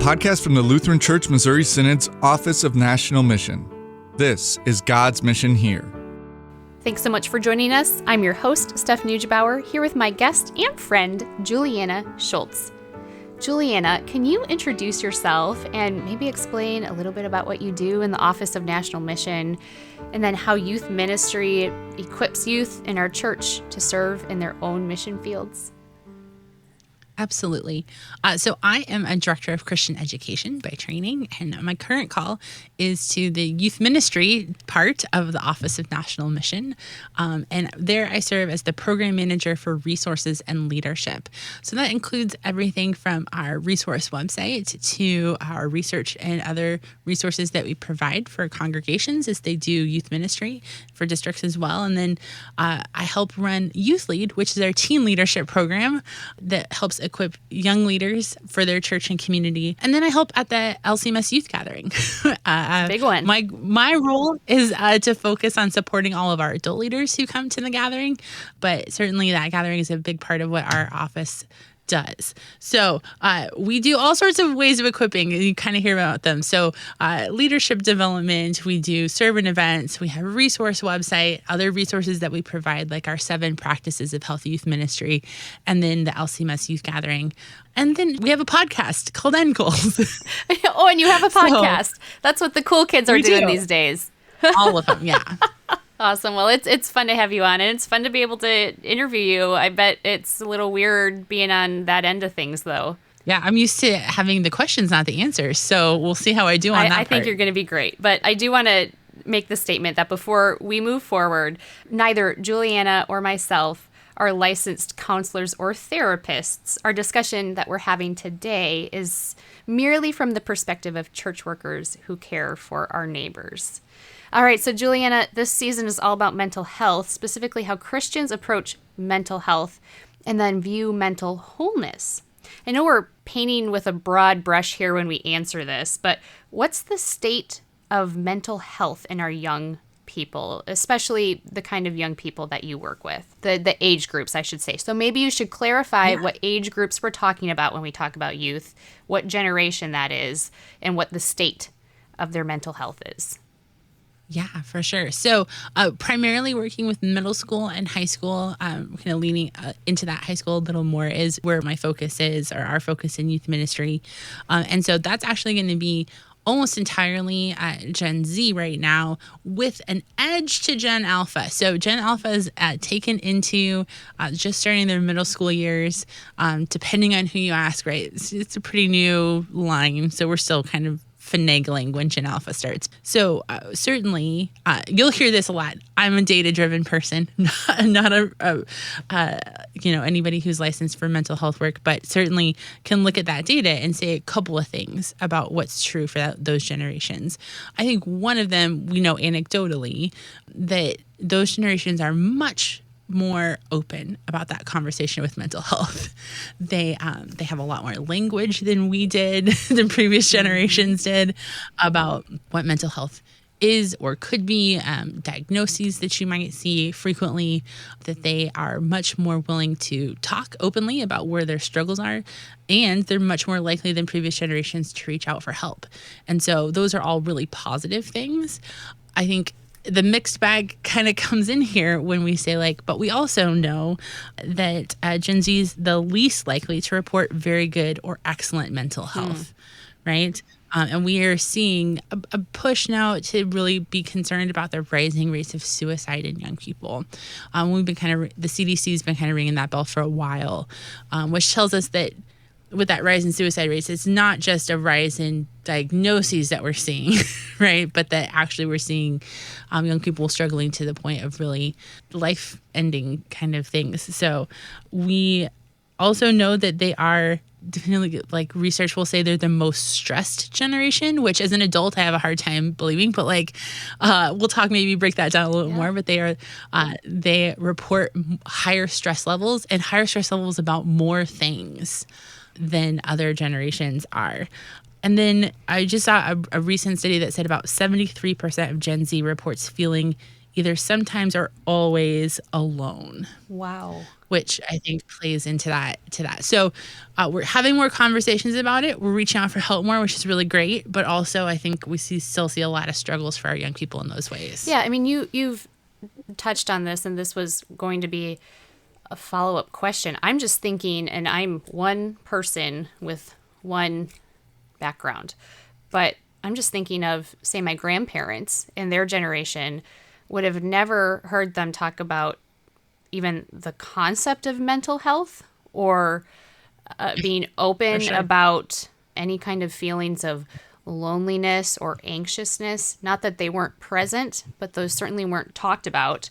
podcast from the Lutheran Church Missouri Synod's Office of National Mission. This is God's Mission Here. Thanks so much for joining us. I'm your host, Steph here with my guest and friend, Julianna Shults. Julianna, can you introduce yourself and maybe explain a little bit about what you do in the Office of National Mission, and then how youth ministry equips youth in our church to serve in their own mission fields? Absolutely. So I am a director of Christian education by training, and my current call is to the youth ministry part of the Office of National Mission. And there I serve as the program manager for resources and leadership. So that includes everything from our resource website to our research and other resources that we provide for congregations as they do youth ministry for districts as well. And then I help run Youth Lead, which is our teen leadership program that helps equip young leaders for their church and community. And then I help at the LCMS Youth Gathering. Big one. My role is to focus on supporting all of our adult leaders who come to the gathering, but certainly that gathering is a big part of what our office does. So we do all sorts of ways of equipping, and you kind of hear about them. So leadership development, we do servant events, we have a resource website, other resources that we provide, like our 7 practices of healthy youth ministry, and then the LCMS Youth Gathering. And then we have a podcast called End Goals. Oh, and you have a podcast. That's what the cool kids are doing these days. All of them, yeah. Awesome. Well, it's fun to have you on, and it's fun to be able to interview you. I bet it's a little weird being on that end of things, though. Yeah, I'm used to having the questions, not the answers. So we'll see how I do on that I think you're going to be great. But I do want to make the statement that before we move forward, neither Julianna or myself are licensed counselors or therapists. Our discussion that we're having today is merely from the perspective of church workers who care for our neighbors. All right, so Julianna, this season is all about mental health, specifically how Christians approach mental health and then view mental wholeness. I know we're painting with a broad brush here when we answer this, but what's the state of mental health in our young people, especially the kind of young people that you work with, the age groups, I should say. So maybe you should clarify what age groups we're talking about when we talk about youth, what generation that is, and what the state of their mental health is. Yeah, for sure. So primarily working with middle school and high school, kind of leaning into that high school a little more is where my focus is, or our focus in youth ministry. And so that's actually going to be almost entirely Gen Z right now, with an edge to Gen Alpha. So Gen Alpha is taken into just starting their middle school years, depending on who you ask, right? It's a pretty new line, so we're still kind of finagling when Gen Alpha starts. So certainly, you'll hear this a lot. I'm a data-driven person, not anybody who's licensed for mental health work, but certainly can look at that data and say a couple of things about what's true for those generations. I think one of them, we know anecdotally that those generations are much more open about that conversation with mental health. They have a lot more language than we did, than previous generations did, about what mental health is or could be, diagnoses that you might see frequently, that they are much more willing to talk openly about where their struggles are, and they're much more likely than previous generations to reach out for help. And so those are all really positive things. I think the mixed bag kind of comes in here when we say, but we also know that Gen Z is the least likely to report very good or excellent mental health, right? And we are seeing a push now to really be concerned about the rising rates of suicide in young people. We've been the CDC's been kind of ringing that bell for a while, which tells us that with that rise in suicide rates, it's not just a rise in diagnoses that we're seeing, right? But that actually we're seeing young people struggling to the point of really life-ending kind of things. So we also know that they are definitely, research will say they're the most stressed generation, which as an adult I have a hard time believing, but we'll talk, maybe break that down a little more. But they report higher stress levels about more things than other generations are. And then I just saw a recent study that said about 73% of Gen Z reports feeling either sometimes or always alone. Wow. Which I think plays into that. So we're having more conversations about it. We're reaching out for help more, which is really great. But also, I think we still see a lot of struggles for our young people in those ways. Yeah, I mean, you've touched on this, and this was going to be a follow-up question. I'm just thinking, and I'm one person with one background, but I'm just thinking of, say, my grandparents in their generation would have never heard them talk about even the concept of mental health or being open about any kind of feelings of loneliness or anxiousness. Not that they weren't present, but those certainly weren't talked about.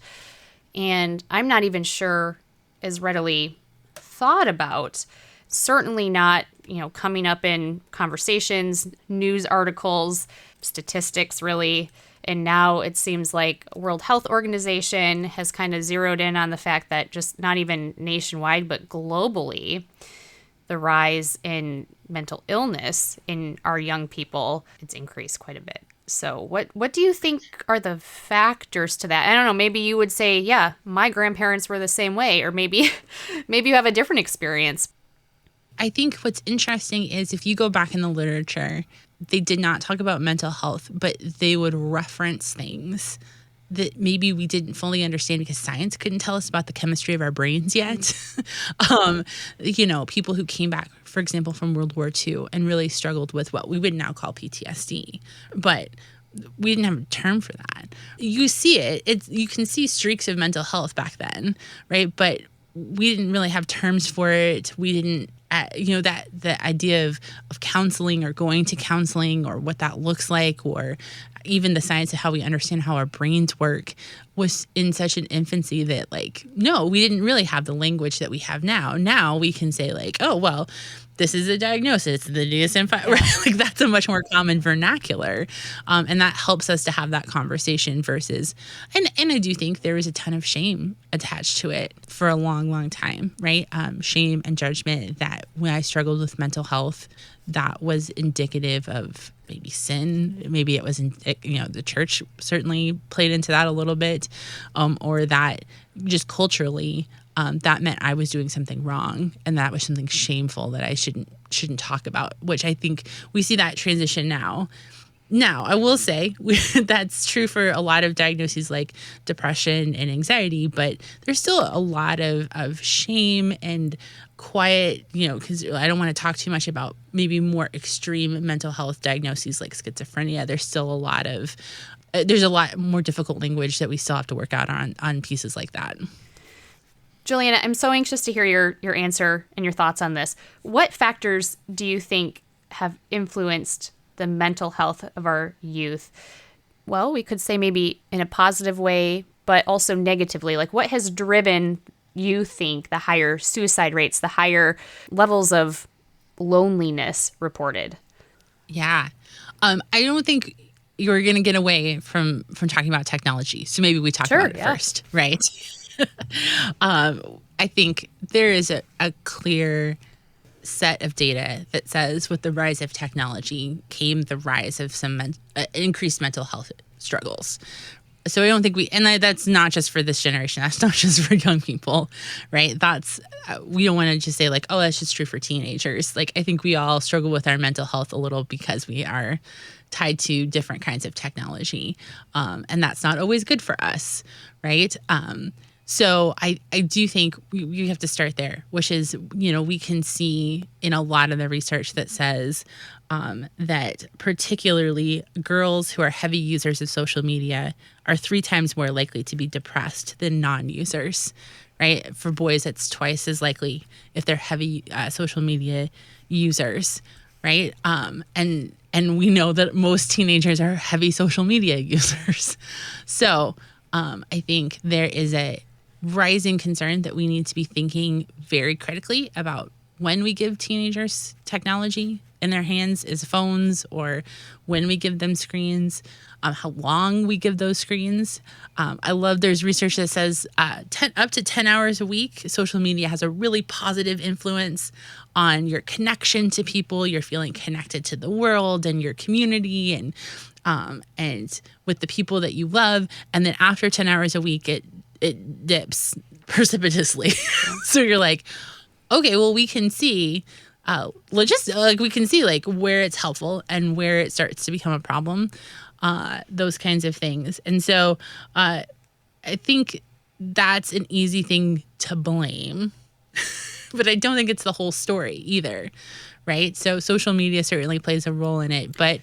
And I'm not even sure as readily thought about. Certainly not, coming up in conversations, news articles, statistics, really. And now it seems like World Health Organization has kind of zeroed in on the fact that just not even nationwide, but globally, the rise in mental illness in our young people, it's increased quite a bit. So what do you think are the factors to that? I don't know, maybe you would say, yeah, my grandparents were the same way, or maybe you have a different experience. I think what's interesting is if you go back in the literature, they did not talk about mental health, but they would reference things that maybe we didn't fully understand because science couldn't tell us about the chemistry of our brains yet. People who came back, for example, from World War II and really struggled with what we would now call PTSD. But we didn't have a term for that. You see it. You can see streaks of mental health back then, right? But we didn't really have terms for it. We didn't, that the idea of counseling or going to counseling or what that looks like, or even the science of how we understand how our brains work was in such an infancy that no, we didn't really have the language that we have now. Now we can say oh, well, this is a diagnosis, the DSM-5, right? That's a much more common vernacular. And that helps us to have that conversation versus, and I do think there was a ton of shame attached to it for a long, long time, right? Shame and judgment that when I struggled with mental health, that was indicative of maybe sin. Maybe it was, the church certainly played into that a little bit, or that just culturally, that meant I was doing something wrong, and that was something shameful that I shouldn't talk about, which I think we see that transition now. Now, I will say that's true for a lot of diagnoses like depression and anxiety, but there's still a lot of shame and quiet, because I don't want to talk too much about maybe more extreme mental health diagnoses like schizophrenia. There's a lot more difficult language that we still have to work out on pieces like that. Julianna, I'm so anxious to hear your answer and your thoughts on this. What factors do you think have influenced the mental health of our youth? Well, we could say maybe in a positive way, but also negatively. What has driven, you think, the higher suicide rates, the higher levels of loneliness reported? Yeah. I don't think you're going to get away from talking about technology. So maybe we talk about it first, right? I think there is a clear set of data that says with the rise of technology came the rise of some increased mental health struggles. So I don't think that's not just for this generation. That's not just for young people, right? We don't want to just say oh, that's just true for teenagers. I think we all struggle with our mental health a little because we are tied to different kinds of technology. And that's not always good for us, right? So I do think we have to start there, which is, we can see in a lot of the research that says that particularly girls who are heavy users of social media are 3 times more likely to be depressed than non-users, right? For boys, it's twice as likely if they're heavy social media users, right? And we know that most teenagers are heavy social media users. So I think there is a rising concern that we need to be thinking very critically about when we give teenagers technology in their hands as phones, or when we give them screens, how long we give those screens. I love there's research that says up to 10 hours a week, social media has a really positive influence on your connection to people. You're feeling connected to the world and your community. And and with the people that you love. And then after 10 hours a week, it dips precipitously. So you're like, okay, well, we can see we can see like where it's helpful and where it starts to become a problem, those kinds of things. And so I think that's an easy thing to blame, but I don't think it's the whole story either, right? So social media certainly plays a role in it, but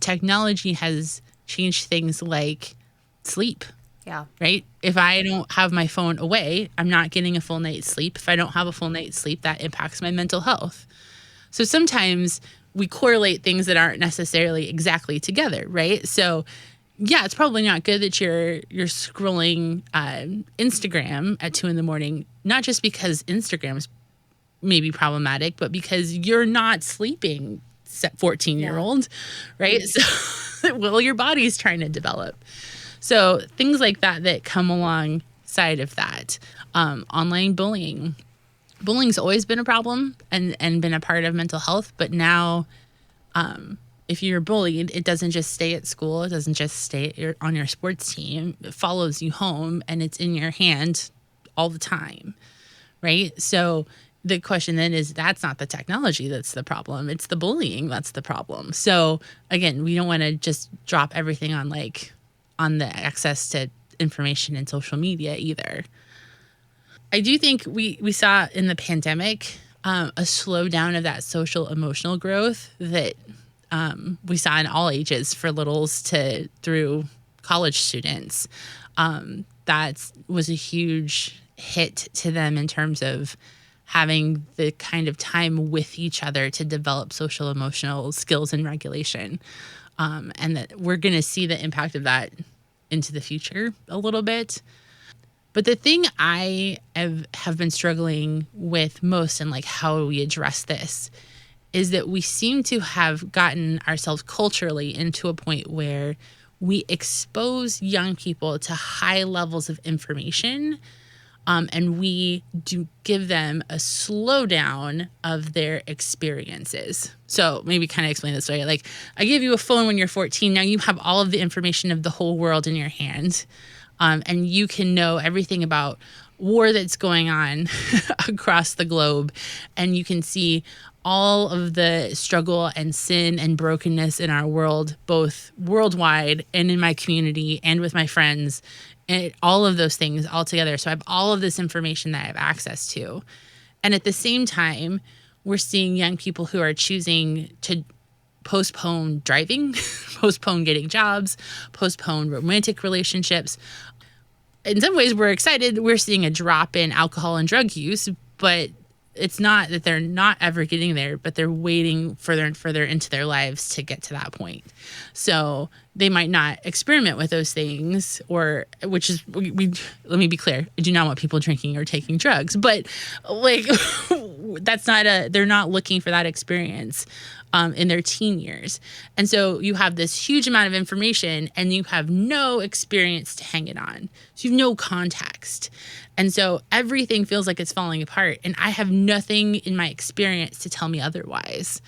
technology has changed things like sleep. Yeah. Right? If I don't have my phone away, I'm not getting a full night's sleep. If I don't have a full night's sleep, that impacts my mental health. So sometimes we correlate things that aren't necessarily exactly together, right? So yeah, it's probably not good that you're scrolling Instagram at 2 a.m, not just because Instagram's maybe problematic, but because you're not sleeping, 14-year-old, right? So well, your body's trying to develop. So things like that come alongside of that. Online bullying. Bullying's always been a problem and been a part of mental health. But now if you're bullied, it doesn't just stay at school. It doesn't just stay on your sports team. It follows you home and it's in your hand all the time, right? So the question then is, that's not the technology that's the problem. It's the bullying that's the problem. So again, we don't want to just drop everything on the access to information and social media either. I do think we saw in the pandemic a slowdown of that social emotional growth that we saw in all ages, for littles to through college students. That was a huge hit to them in terms of having the kind of time with each other to develop social emotional skills and regulation. And that we're going to see the impact of that into the future a little bit. But the thing I have been struggling with most in like how we address this is that we seem to have gotten ourselves culturally into a point where we expose young people to high levels of information, and we do give them a slowdown of their experiences. So maybe kind of explain this way. Like, I give you a phone when you're 14. Now you have all of the information of the whole world in your hand. And you can know everything about war that's going on across the globe. And you can see all of the struggle and sin and brokenness in our world, both worldwide and in my community and with my friends, and all of those things all together. So I have all of this information that I have access to. And at the same time, we're seeing young people who are choosing to postpone driving, postpone getting jobs, postpone romantic relationships. In some ways, we're excited. We're seeing a drop in alcohol and drug use, but it's not that they're not ever getting there, but they're waiting further and further into their lives to get to that point. So they might not experiment with those things, or which is, we let me be clear, I do not want people drinking or taking drugs, but like that's not they're not looking for that experience in their teen years. And so you have this huge amount of information and you have no experience to hang it on. So you have no context. And so everything feels like it's falling apart. And I have nothing in my experience to tell me otherwise.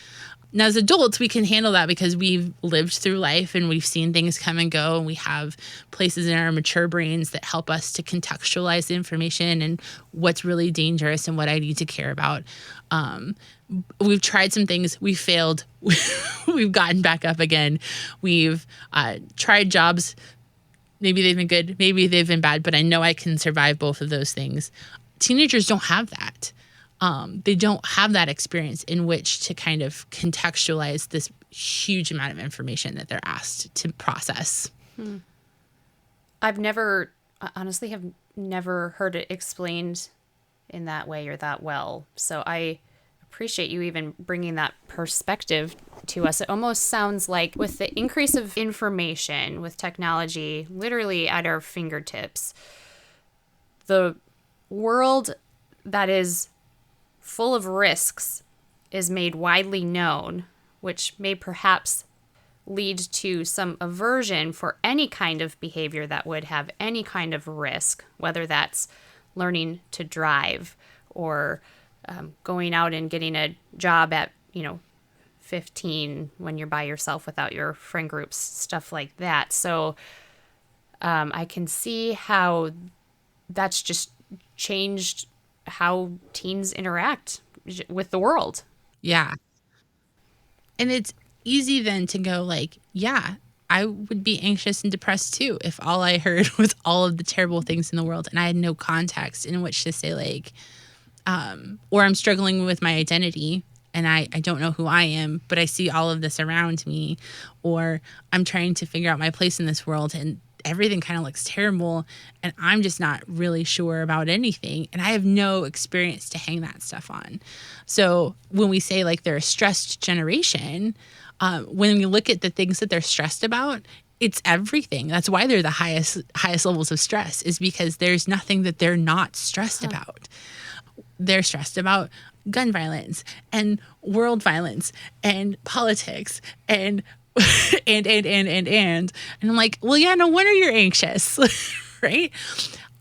Now, as adults, we can handle that because we've lived through life and we've seen things come and go. And we have places in our mature brains that help us to contextualize the information and what's really dangerous and what I need to care about. We've tried some things. We failed. We've gotten back up again. We've tried jobs. Maybe they've been good. Maybe they've been bad. But I know I can survive both of those things. Teenagers don't have that. They don't have that experience in which to kind of contextualize this huge amount of information that they're asked to process. I've honestly have never heard it explained in that way or that well. So I appreciate you even bringing that perspective to us. It almost sounds like with the increase of information, with technology literally at our fingertips, the world that is full of risks is made widely known, which may perhaps lead to some aversion for any kind of behavior that would have any kind of risk, whether that's learning to drive or going out and getting a job at, 15 when you're by yourself without your friend groups, stuff like that. So I can see how that's just changed how teens interact with the world. Yeah. And it's easy then to go like, yeah, I would be anxious and depressed too if all I heard was all of the terrible things in the world and I had no context in which to say like, or I'm struggling with my identity and I don't know who I am, but I see all of this around me, or I'm trying to figure out my place in this world and everything kind of looks terrible and I'm just not really sure about anything and I have no experience to hang that stuff on. So when we say like they're a stressed generation, when we look at the things that they're stressed about, it's everything. That's why they're the highest levels of stress, is because there's nothing that they're not stressed about. They're stressed about gun violence and world violence and politics and and I'm like, well, yeah, no wonder you're anxious, right?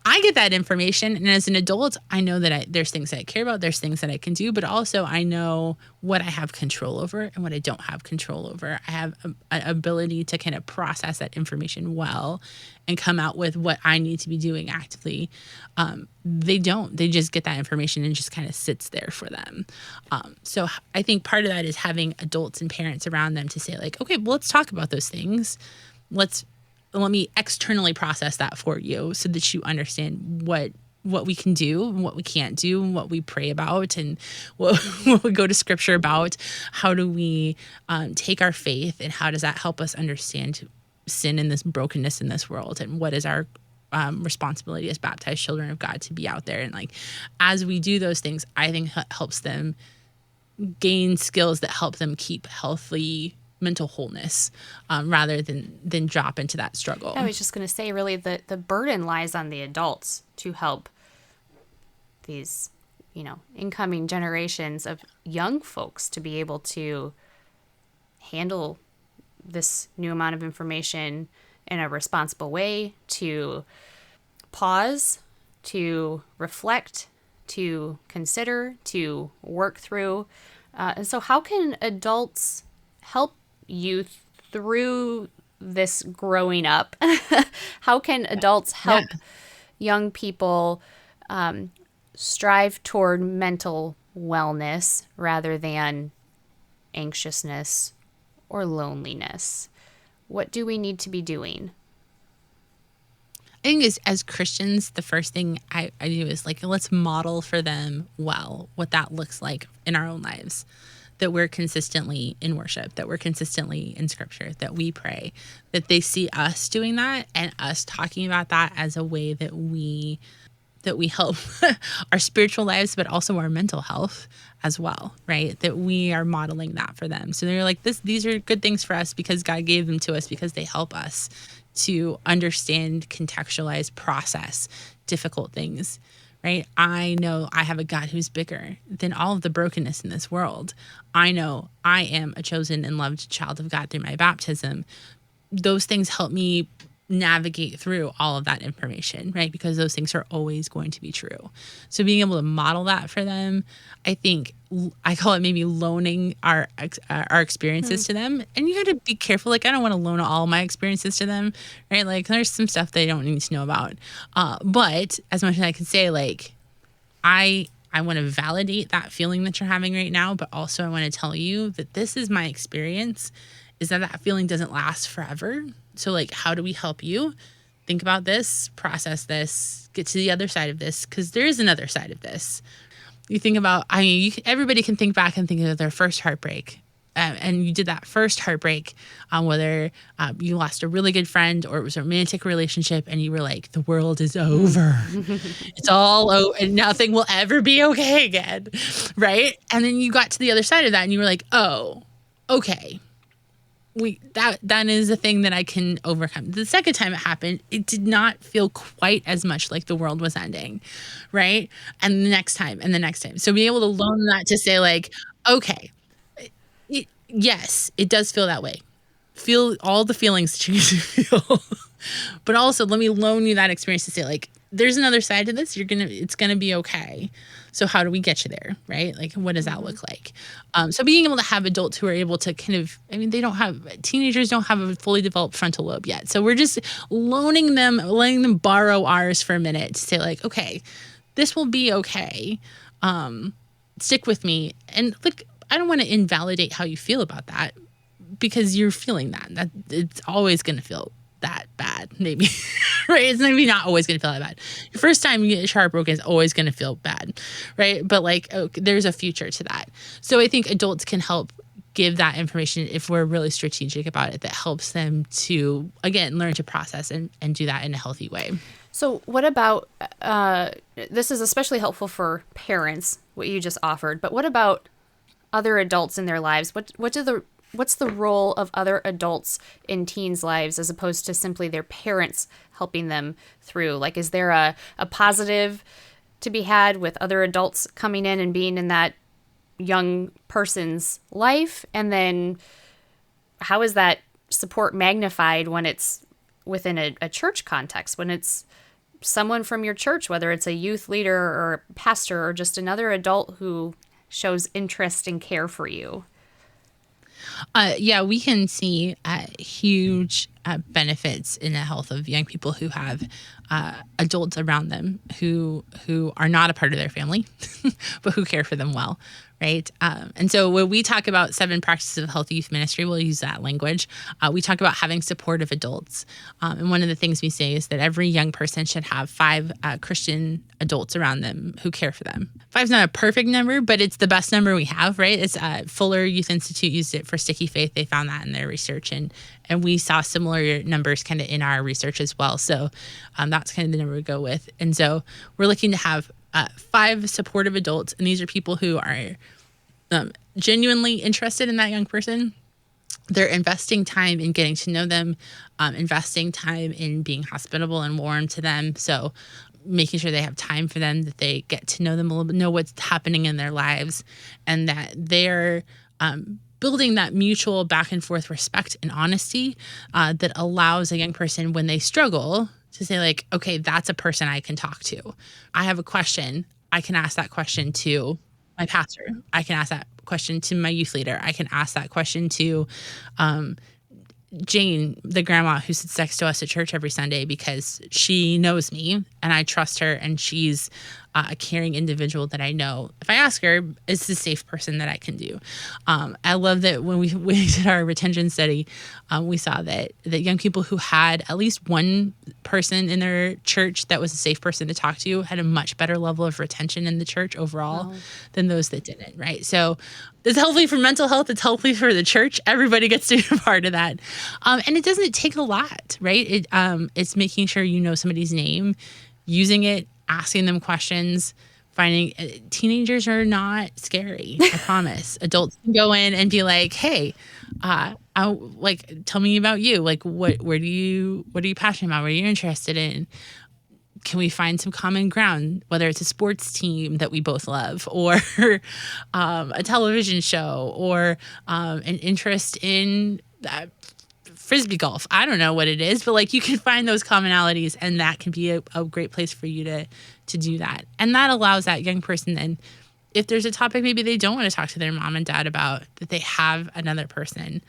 I get that information, and as an adult, I know that there's things that I care about, there's things that I can do, but also I know what I have control over and what I don't have control over. I have an ability to kind of process that information well and come out with what I need to be doing actively. They don't. They just get that information and just kind of sits there for them. So I think part of that is having adults and parents around them to say like, okay, well, let's talk about those things. Let me externally process that for you so that you understand what we can do and what we can't do and what we pray about and what we go to scripture about. How do we take our faith and how does that help us understand sin and this brokenness in this world, and what is our responsibility as baptized children of God to be out there. And like, as we do those things, I think helps them gain skills that help them keep healthy mental wholeness, rather than drop into that struggle. I was just going to say, really, the burden lies on the adults to help these, incoming generations of young folks to be able to handle this new amount of information in a responsible way, to pause, to reflect, to consider, to work through. And so how can adults help youth through this growing up? How can adults help young people strive toward mental wellness rather than anxiousness or loneliness? What do we need to be doing? I think as Christians, the first thing I do is like, let's model for them well what that looks like in our own lives. That we're consistently in worship, that we're consistently in scripture, that we pray, that they see us doing that and us talking about that as a way that we help our spiritual lives, but also our mental health as well, right? That we are modeling that for them. So they're like, these are good things for us because God gave them to us because they help us to understand, contextualize, process difficult things. Right? I know I have a God who's bigger than all of the brokenness in this world. I know I am a chosen and loved child of God through my baptism. Those things help me navigate through all of that information, right? Because those things are always going to be true. So being able to model that for them, I think I call it maybe loaning our experiences to them. And you got to be careful. Like, I don't want to loan all my experiences to them, right? Like, there's some stuff they don't need to know about. But as much as I can say, like, I want to validate that feeling that you're having right now, but also I want to tell you that this is my experience, is that feeling doesn't last forever. So, like, how do we help you? Think about this, process this, get to the other side of this, because there is another side of this. You think about, everybody can think back and think of their first heartbreak. And you did that first heartbreak, whether you lost a really good friend or it was a romantic relationship, and you were like, the world is over. It's all over, and nothing will ever be okay again, right? And then you got to the other side of that, and you were like, oh, okay. That is a thing that I can overcome. The second time it happened, it did not feel quite as much like the world was ending, right? And the next time, and the next time. So being able to loan that to say, like, okay, yes, it does feel that way. Feel all the feelings that you need to feel. But also, let me loan you that experience to say, like, there's another side to this. It's gonna be okay. So how do we get you there, right? Like, what does that look like? So being able to have adults who are able to kind of, teenagers don't have a fully developed frontal lobe yet. So we're just letting them borrow ours for a minute to say like, okay, this will be okay. Stick with me. And look, I don't want to invalidate how you feel about that, because you're feeling that it's always going to feel that bad, maybe. Right? It's maybe not always going to feel that bad. Your first time you get heartbroken is always going to feel bad, right? But like, there's a future to that. So I think adults can help give that information if we're really strategic about it, that helps them to, again, learn to process and do that in a healthy way. So what about, this is especially helpful for parents, what you just offered, but what about other adults in their lives? What's the role of other adults in teens' lives as opposed to simply their parents helping them through? Like, is there a positive to be had with other adults coming in and being in that young person's life? And then how is that support magnified when it's within a church context, when it's someone from your church, whether it's a youth leader or pastor or just another adult who shows interest and care for you? We can see huge benefits in the health of young people who have adults around them who are not a part of their family, but who care for them well, right? And so when we talk about 7 practices of healthy youth ministry, we'll use that language. We talk about having supportive adults. And one of the things we say is that every young person should have 5 Christian adults around them who care for them. 5 is not a perfect number, but it's the best number we have, right? It's Fuller Youth Institute used it for Sticky Faith. They found that in their research, and we saw similar numbers kind of in our research as well. So that's kind of the number we go with. And so we're looking to have 5 supportive adults, and these are people who are genuinely interested in that young person. They're investing time in getting to know them, investing time in being hospitable and warm to them. So making sure they have time for them, that they get to know them a little bit, know what's happening in their lives, and that they're building that mutual back and forth respect and honesty that allows a young person, when they struggle, to say like, okay, that's a person I can talk to. I have a question. I can ask that question to my pastor. I can ask that question to my youth leader. I can ask that question to Jane, the grandma who sits next to us at church every Sunday, because she knows me and I trust her, and she's a caring individual that I know, if I ask her, is a safe person that I can do. I love that when we did our retention study, we saw that young people who had at least one person in their church that was a safe person to talk to had a much better level of retention in the church overall than those that didn't, right? So it's healthy for mental health. It's healthy for the church. Everybody gets to be a part of that. And it doesn't take a lot, right? It's making sure you know somebody's name, using it, asking them questions, finding teenagers are not scary. I promise. Adults can go in and be like, hey, tell me about you. Like, what are you passionate about? What are you interested in? Can we find some common ground, whether it's a sports team that we both love, or a television show, or an interest in Frisbee golf? I don't know what it is, but like, you can find those commonalities, and that can be a great place for you to do that. And that allows that young person then, if there's a topic maybe they don't want to talk to their mom and dad about, that they have another person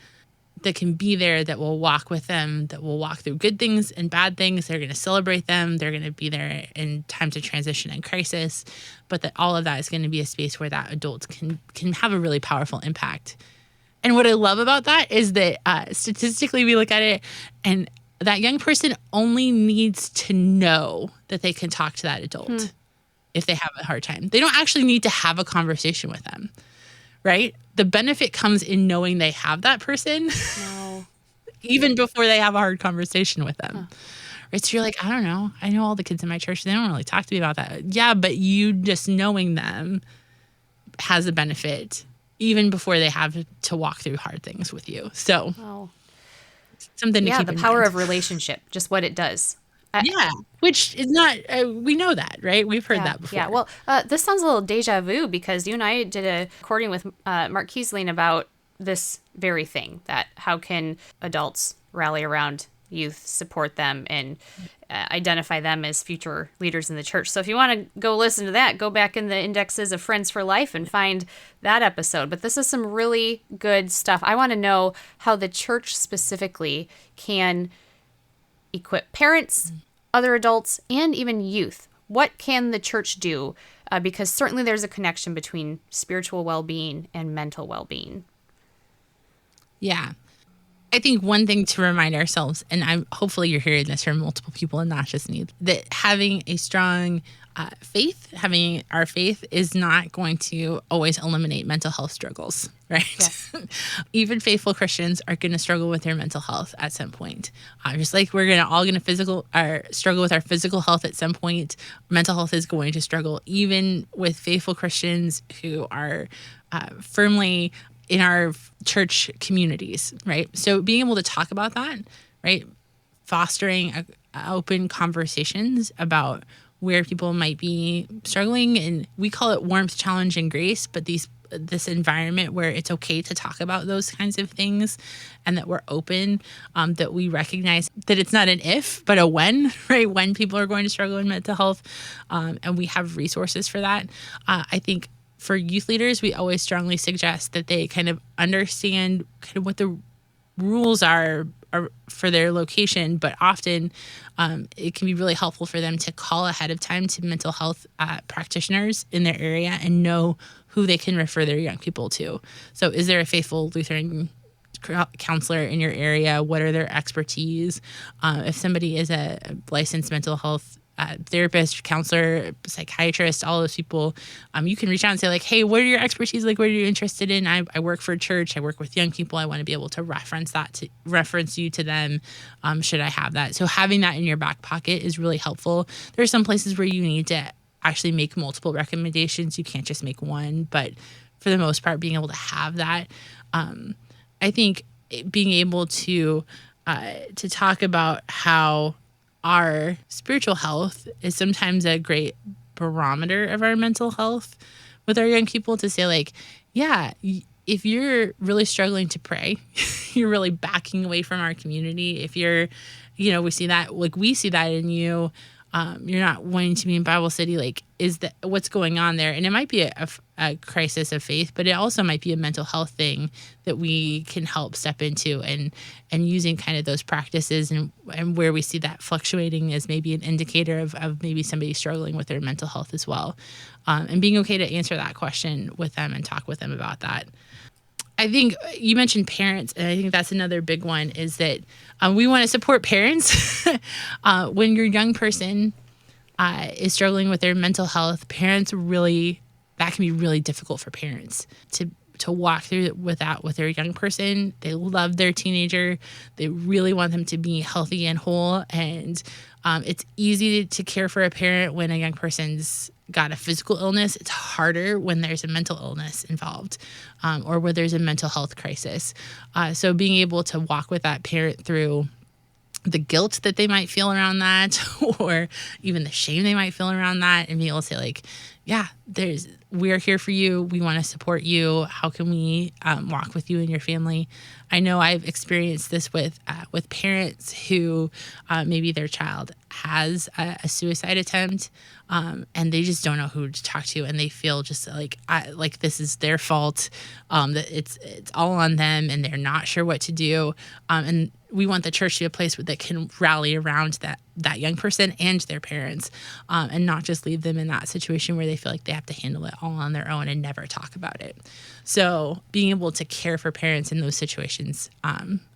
that can be there, that will walk with them, that will walk through good things and bad things. They're going to celebrate them. They're going to be there in times of transition and crisis, but that all of that is going to be a space where that adult can have a really powerful impact. And what I love about that is that statistically we look at it, and that young person only needs to know that they can talk to that adult if they have a hard time. They don't actually need to have a conversation with them, right? The benefit comes in knowing they have that person even before they have a hard conversation with them. Right? So you're like, I don't know. I know all the kids in my church. They don't really talk to me about that. Yeah, but you just knowing them has a benefit even before they have to walk through hard things with you. So something to keep in mind. Yeah, the power of relationship, just what it does. Which is not, we know that, right? We've heard that before. Yeah, well, this sounds a little deja vu, because you and I did a recording with Mark Kiesling about this very thing, that how can adults rally around youth, support them, and identify them as future leaders in the church. So if you want to go listen to that, go back in the indexes of Friends for Life and find that episode. But this is some really good stuff. I want to know how the church specifically can equip parents, other adults, and even youth. What can the church do? Because certainly there's a connection between spiritual well-being and mental well-being. Yeah. I think one thing to remind ourselves, and hopefully you're hearing this from multiple people and not just me, that having a strong faith, having our faith is not going to always eliminate mental health struggles, right? Yes. Even faithful Christians are going to struggle with their mental health at some point. Just like we're all going to struggle with our physical health at some point, mental health is going to struggle, even with faithful Christians who are firmly in our church communities, right? So being able to talk about that, right? Fostering open conversations about where people might be struggling. And we call it warmth, challenge, and grace, but this environment where it's okay to talk about those kinds of things and that we're open, that we recognize that it's not an if, but a when, right? When people are going to struggle in mental health. And we have resources for that. I think for youth leaders, we always strongly suggest that they kind of understand kind of what the rules are for their location, but often it can be really helpful for them to call ahead of time to mental health practitioners in their area and know who they can refer their young people to. So is there a faithful Lutheran counselor in your area? What are their expertise? If somebody is a licensed mental health therapist, counselor, psychiatrist, all those people, you can reach out and say like, hey, what are your expertise? Like, what are you interested in? I work for a church. I work with young people. I want to be able to reference you to them. Should I have that? So having that in your back pocket is really helpful. There are some places where you need to actually make multiple recommendations. You can't just make one, but for the most part, being able to have that, I think being able to talk about how our spiritual health is sometimes a great barometer of our mental health with our young people, to say like, yeah, if you're really struggling to pray, you're really backing away from our community. If you're, we see that in you, you're not wanting to be in Bible study, like, is that what's going on there? And it might be a crisis of faith, but it also might be a mental health thing that we can help step into, and using kind of those practices and where we see that fluctuating as maybe an indicator of maybe somebody struggling with their mental health as well. And being okay to answer that question with them and talk with them about that. I think you mentioned parents, and I think that's another big one, is that we want to support parents. When your young person is struggling with their mental health, that can be really difficult for parents to walk through with that with their young person. They love their teenager. They really want them to be healthy and whole. And it's easy to care for a parent when a young person's got a physical illness. It's harder when there's a mental illness involved, or where there's a mental health crisis. So being able to walk with that parent through the guilt that they might feel around that, or even the shame they might feel around that, and be able to say like, yeah, we're here for you. We want to support you. How can we walk with you and your family? I know I've experienced this with parents who maybe their child has a suicide attempt, and they just don't know who to talk to, and they feel just like this is their fault, that it's all on them, and they're not sure what to do. And we want the church to be a place that can rally around that young person and their parents, and not just leave them in that situation where they feel like they have to handle it all on their own and never talk about it. So being able to care for parents in those situations,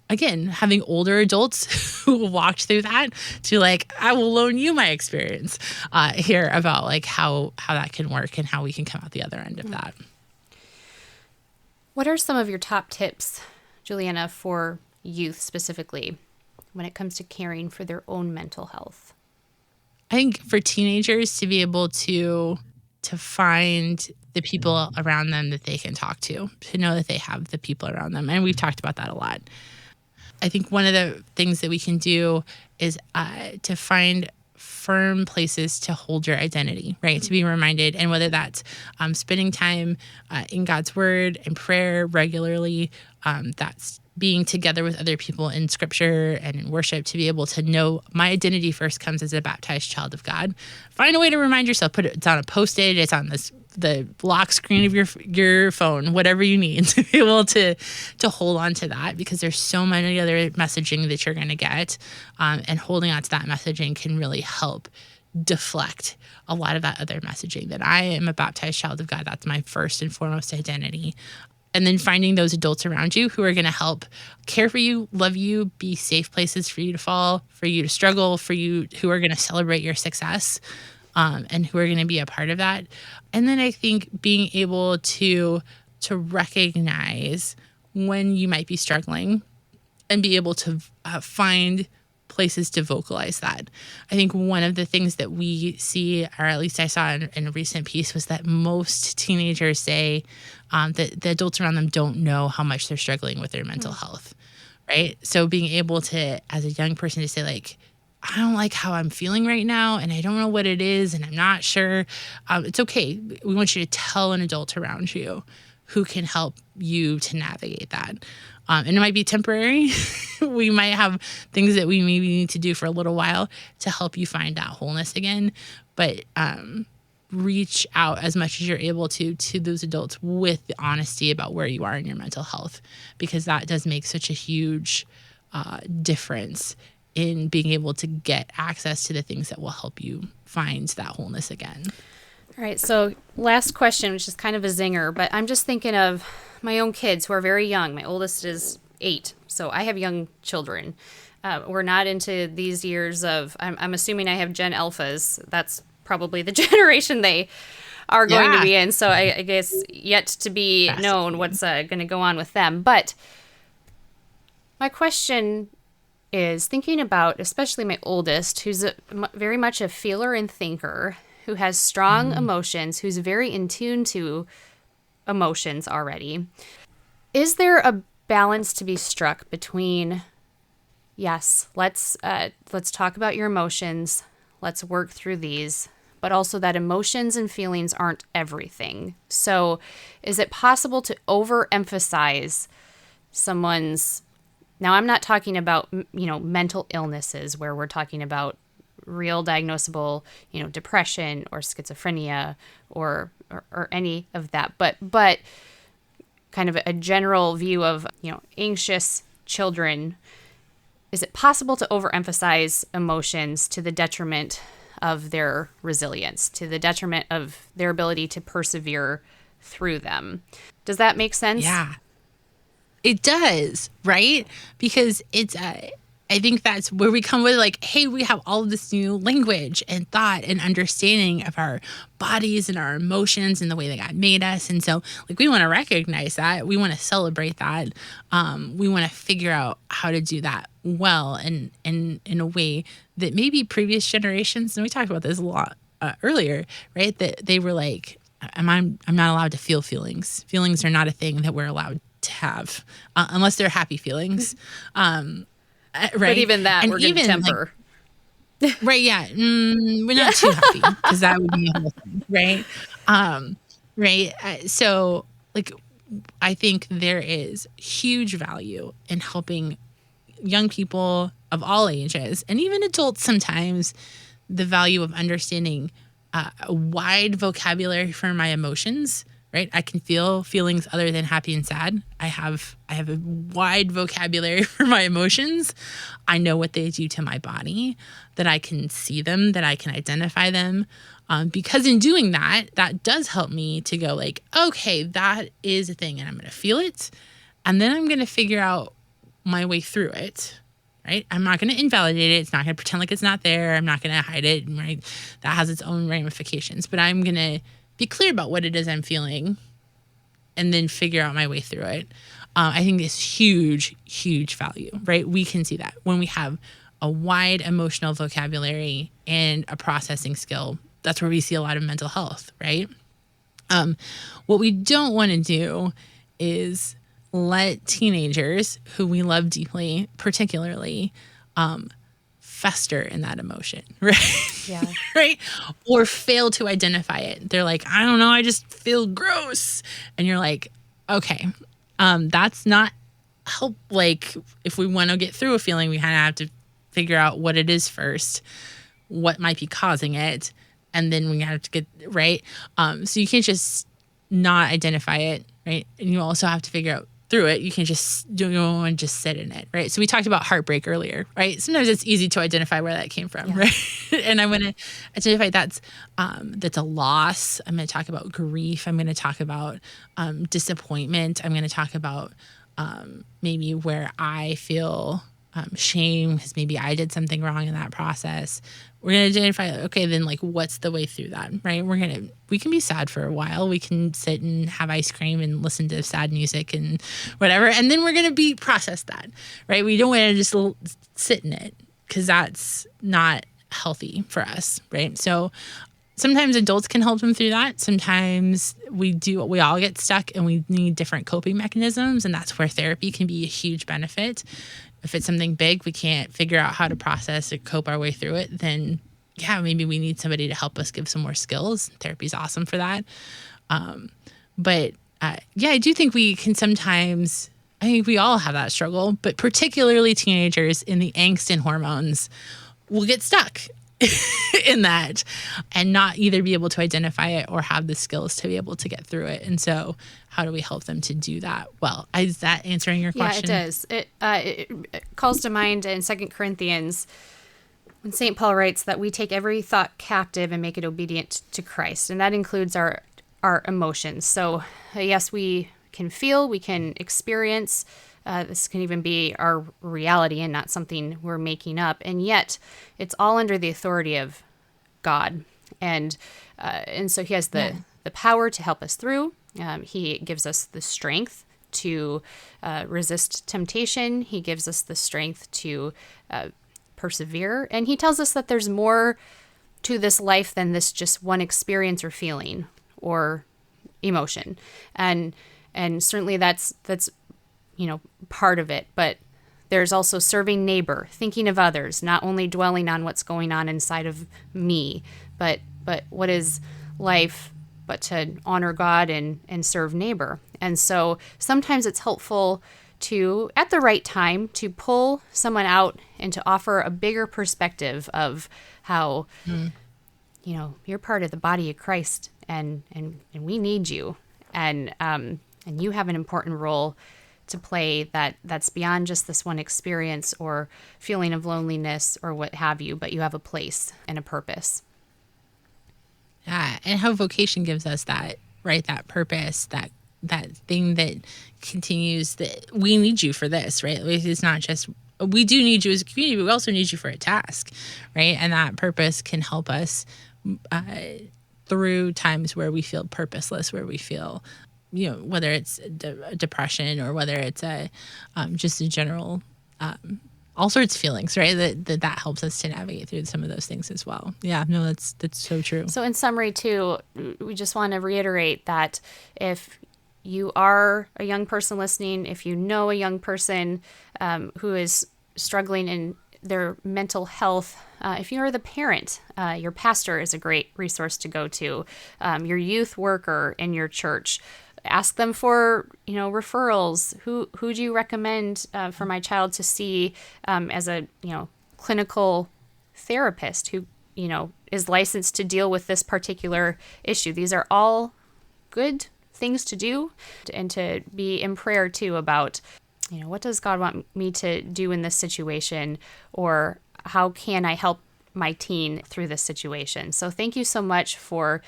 again, having older adults who walked through that, to like, I will loan you my experience here about like how that can work and how we can come out the other end of that. What are some of your top tips, Julianna, for youth specifically when it comes to caring for their own mental health? I think for teenagers to be able to find the people around them that they can talk to know that they have the people around them. And we've talked about that a lot. I think one of the things that we can do is to find firm places to hold your identity, right? To be reminded, and whether that's spending time in God's word and prayer regularly, that's being together with other people in scripture and in worship to be able to know my identity first comes as a baptized child of God. Find a way to remind yourself. It's on a Post-it. It's on the lock screen of your phone, whatever you need to be able to hold on to that, because there's so many other messaging that you're going to get, and holding on to that messaging can really help deflect a lot of that other messaging that I am a baptized child of God. That's my first and foremost identity. And then finding those adults around you who are going to help care for you, love you, be safe places for you to fall, for you to struggle, for you, who are going to celebrate your success, and who are going to be a part of that. And then I think being able to recognize when you might be struggling and be able to find places to vocalize that. I think one of the things that we see, or at least I saw in a recent piece, was that most teenagers say that the adults around them don't know how much they're struggling with their mental health, right? So being able to, as a young person, to say like, I don't like how I'm feeling right now, and I don't know what it is, and I'm not sure. It's okay. We want you to tell an adult around you who can help you to navigate that. And it might be temporary. We might have things that we maybe need to do for a little while to help you find that wholeness again. But reach out as much as you're able to those adults with the honesty about where you are in your mental health, because that does make such a huge difference in being able to get access to the things that will help you find that wholeness again. All right, so last question, which is kind of a zinger, but I'm just thinking of my own kids who are very young. My oldest is 8, so I have young children. We're not into these years of, I'm assuming I have Gen Alphas. That's probably the generation they are going to be in. So I guess yet to be known what's going to go on with them. But my question is thinking about, especially my oldest, who's very much a feeler and thinker, who has strong emotions, who's very in tune to emotions already. Is there a balance to be struck between, yes, let's talk about your emotions, let's work through these, but also that emotions and feelings aren't everything? So is it possible to overemphasize someone's, now I'm not talking about, mental illnesses where we're talking about real diagnosable, depression or schizophrenia or any of that, but kind of a general view of, anxious children. Is it possible to overemphasize emotions to the detriment of their resilience, to the detriment of their ability to persevere through them? Does that make sense? Yeah, it does, right? Because it's I think that's where we come with like, hey, we have all of this new language and thought and understanding of our bodies and our emotions and the way that God made us. And so like, we want to recognize that. We want to celebrate that. We want to figure out how to do that well and in a way that maybe previous generations, and we talked about this a lot earlier, right? That they were like, I'm not allowed to feel feelings. Feelings are not a thing that we're allowed to have unless they're happy feelings. Right. But even that, and we're going to temper. Like, right. Yeah. We're not too happy because that would be a whole thing. Right. Right. So like, I think there is huge value in helping young people of all ages and even adults sometimes, the value of understanding a wide vocabulary for my emotions. Right? I can feel feelings other than happy and sad. I have a wide vocabulary for my emotions. I know what they do to my body, that I can see them, that I can identify them. Because in doing that, that does help me to go like, okay, that is a thing and I'm going to feel it. And then I'm going to figure out my way through it. Right? I'm not going to invalidate it. It's not going to pretend like it's not there. I'm not going to hide it. Right? That has its own ramifications. But I'm going to be clear about what it is I'm feeling and then figure out my way through it. I think it's huge, huge value, right? We can see that when we have a wide emotional vocabulary and a processing skill. That's where we see a lot of mental health, right? What we don't want to do is let teenagers who we love deeply, particularly, fester in that emotion, right? Yeah. Right? Or fail to identify it. They're like, I don't know, I just feel gross. And you're like, okay, that's not help, like if we want to get through a feeling, we kind of have to figure out what it is first, what might be causing it, and then we have to get right. So you can't just not identify it, right? And you also have to figure out through it. You can't just don't want to just sit in it, right? So we talked about heartbreak earlier, right? Sometimes it's easy to identify where that came from, right? And I want to identify that's a loss. I'm going to talk about grief. I'm going to talk about disappointment. I'm going to talk about maybe where I feel shame because maybe I did something wrong in that process. We're going to identify, okay, then like what's the way through that, right? We can be sad for a while. We can sit and have ice cream and listen to sad music and whatever. And then we're going to process that, right? We don't want to just sit in it because that's not healthy for us, right? So sometimes adults can help them through that. Sometimes we all get stuck and we need different coping mechanisms. And that's where therapy can be a huge benefit. If it's something big, we can't figure out how to process or cope our way through it, then maybe we need somebody to help us give some more skills. Therapy's awesome for that. But I do think we can sometimes, I think we all have that struggle, but particularly teenagers in the angst and hormones will get stuck in that and not either be able to identify it or have the skills to be able to get through it. And so how do we help them to do that? Well, is that answering your question? Yeah, it does. It calls to mind in 2 Corinthians when St. Paul writes that we take every thought captive and make it obedient to Christ. And that includes our emotions. So yes, we can feel, we can experience. This can even be our reality and not something we're making up. And yet it's all under the authority of God. And so he has the power to help us through. He gives us the strength to resist temptation. He gives us the strength to persevere. And he tells us that there's more to this life than this just one experience or feeling or emotion. And certainly that's part of it. But there's also serving neighbor, thinking of others, not only dwelling on what's going on inside of me, but what is life but to honor God and serve neighbor. And so sometimes it's helpful to, at the right time, to pull someone out and to offer a bigger perspective of how, you're part of the body of Christ and we need you. And you have an important role to play that's beyond just this one experience or feeling of loneliness or what have you, but you have a place and a purpose. Yeah, and how vocation gives us that, right? That purpose, that thing that continues, that we need you for this, right? It's not just, we do need you as a community, but we also need you for a task, right? And that purpose can help us through times where we feel purposeless, where we feel, whether it's depression or whether it's just a general all sorts of feelings, right? That helps us to navigate through some of those things as well. Yeah, no, that's so true. So in summary, too, we just want to reiterate that if you are a young person listening, if you know a young person who is struggling in their mental health, if you're the parent, your pastor is a great resource to go to, your youth worker in your church. Ask them for, referrals. Who do you recommend for my child to see as a, clinical therapist who, is licensed to deal with this particular issue? These are all good things to do and to be in prayer too about, what does God want me to do in this situation, or how can I help my teen through this situation? So thank you so much for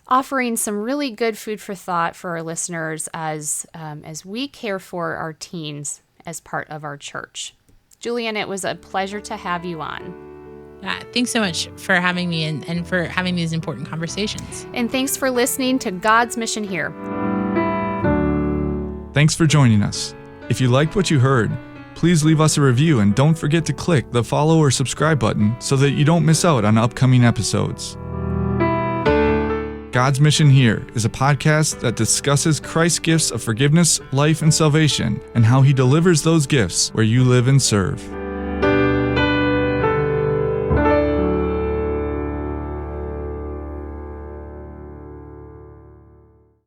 offering some really good food for thought for our listeners as we care for our teens as part of our church. Julianna, it was a pleasure to have you on. Yeah, thanks so much for having me and for having these important conversations. And thanks for listening to God's Mission Here. Thanks for joining us. If you liked what you heard, please leave us a review and don't forget to click the follow or subscribe button so that you don't miss out on upcoming episodes. God's Mission Here is a podcast that discusses Christ's gifts of forgiveness, life, and salvation, and how he delivers those gifts where you live and serve.